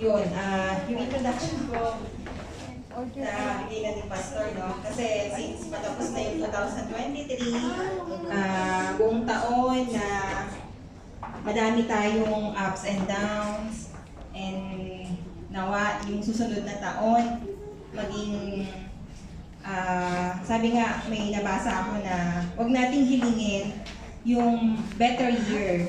Yun, yung introduction ko na bigay ni Pastor, no? Kasi since patapos na yung 2023, buong taon na madami tayong ups and downs, and nawa yung susunod na taon, maging, sabi nga, may nabasa ako na huwag nating hilingin yung better year,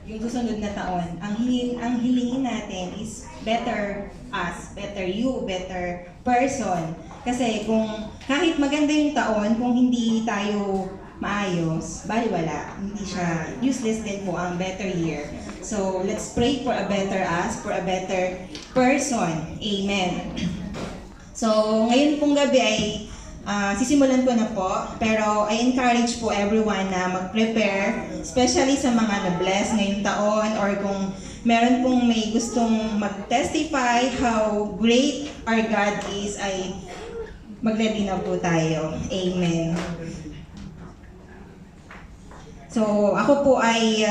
yung susunod na taon. Ang hilingin natin is better us, better you, better person. Kasi kung kahit maganda yung taon, kung hindi tayo maayos, baliwala, hindi siya, useless din po ang better year. So, let's pray for a better us, for a better person. Amen. So, ngayon pong gabi ay sisimulan ko na po, pero I encourage po everyone na mag-prepare, especially sa mga na-bless ngayong taon, or kung meron pong may gustong mag-testify how great our God is, ay mag-ready na po tayo. Amen. So, ako po ay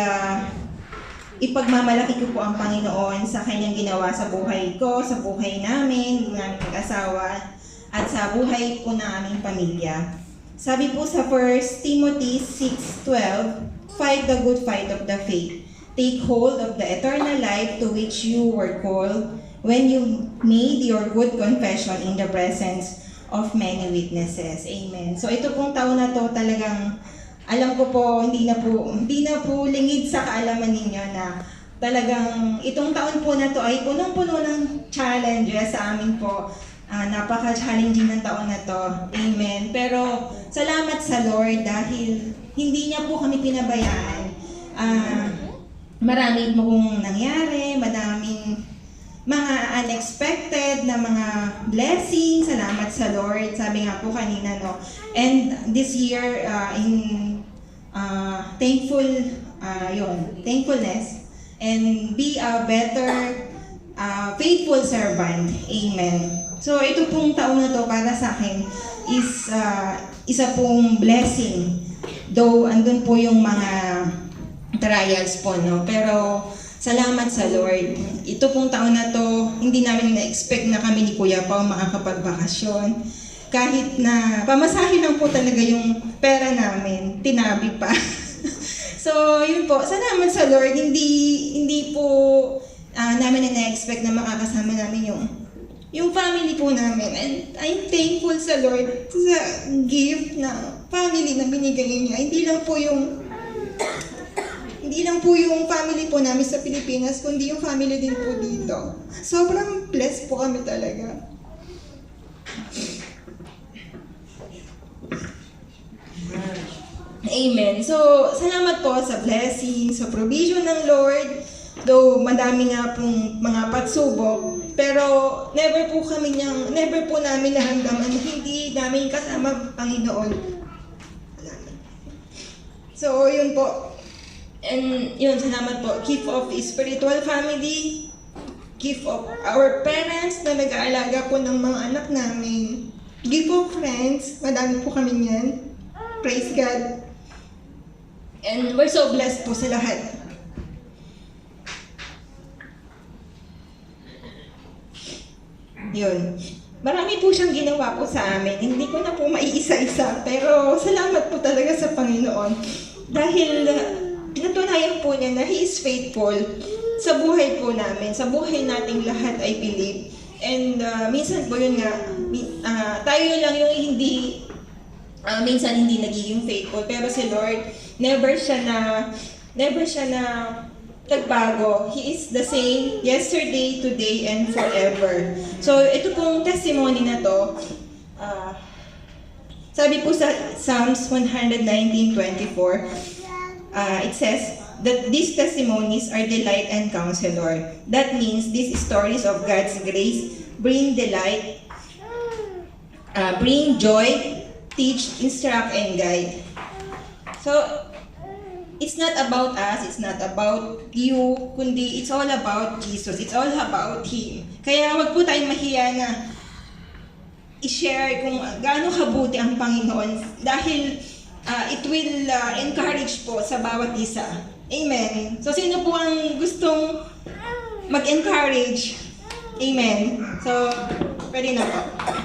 ipagmamalaki ko po ang Panginoon sa kanyang ginawa sa buhay ko, sa buhay namin, ng aming mag-asawa, at sa buhay po ng aming pamilya. Sabi po sa 1 Timothy 6:12, "Fight the good fight of the faith. Take hold of the eternal life to which you were called when you made your good confession in the presence of many witnesses." Amen. So ito pong taon na to talagang, alam ko po, hindi na po lingid sa kaalaman ninyo na talagang itong taon po na to ay punong-puno ng challenges sa amin po. Napaka-challenging ng taon na to. Amen. Pero salamat sa Lord dahil hindi niya po kami pinabayaan. Marami pong nangyari, madaming mga unexpected na mga blessings. Salamat sa Lord. Sabi nga po kanina, no? And this year, thankfulness, and be a better, faithful servant. Amen. So, ito pong taon na to para sa akin is isa pong blessing. Though, andun po yung mga trials po, no? Pero, salamat sa Lord. Ito pong taon na to, hindi namin na-expect na kami ni Kuya Pao makakapagbakasyon. Kahit na pamasahin lang po talaga yung pera namin, tinabi pa. So, yun po. Salamat sa Lord. Hindi po namin na-expect na makakasama namin yung family po namin. And I'm thankful sa Lord sa gift na family na binigay niya. Hindi lang po yung family po namin sa Pilipinas, kundi yung family din po dito. Sobrang blessed po kami talaga. Amen. So, salamat po sa blessing, sa provision ng Lord. Though madami nga pong mga pagsubok, pero never po namin naramdaman na hindi namin kasama ang Panginoon. So, yun po. And yun, salamat po. Gift of spiritual family, gift of our parents na nag-aalaga po ng mga anak namin, gift of friends, madami po kami niyan. Praise God. And we're so blessed po sa lahat. Yun. Marami po siyang ginawa po sa amin. Hindi ko na po maiisa-isa, pero salamat po talaga sa Panginoon. Dahil natunayan po niya na He is faithful sa buhay po namin, sa buhay nating lahat, I believe. And minsan po yun nga, tayo lang yung minsan hindi nagiging faithful. Pero si Lord, never siya na nagbago. He is the same yesterday, today, and forever. So, ito pong testimony na to, sabi po sa Psalms 119:24, it says that these testimonies are delight and counselor. That means these stories of God's grace bring delight, bring joy, teach, instruct, and guide. So, it's not about us, it's not about you, kundi it's all about Jesus. It's all about Him. Kaya wag po tayong mahiya na i-share kung gaano kabuti ang Panginoon dahil it will encourage po sa bawat isa. Amen. So, sino po ang gustong mag-encourage Amen. So, pwede na po.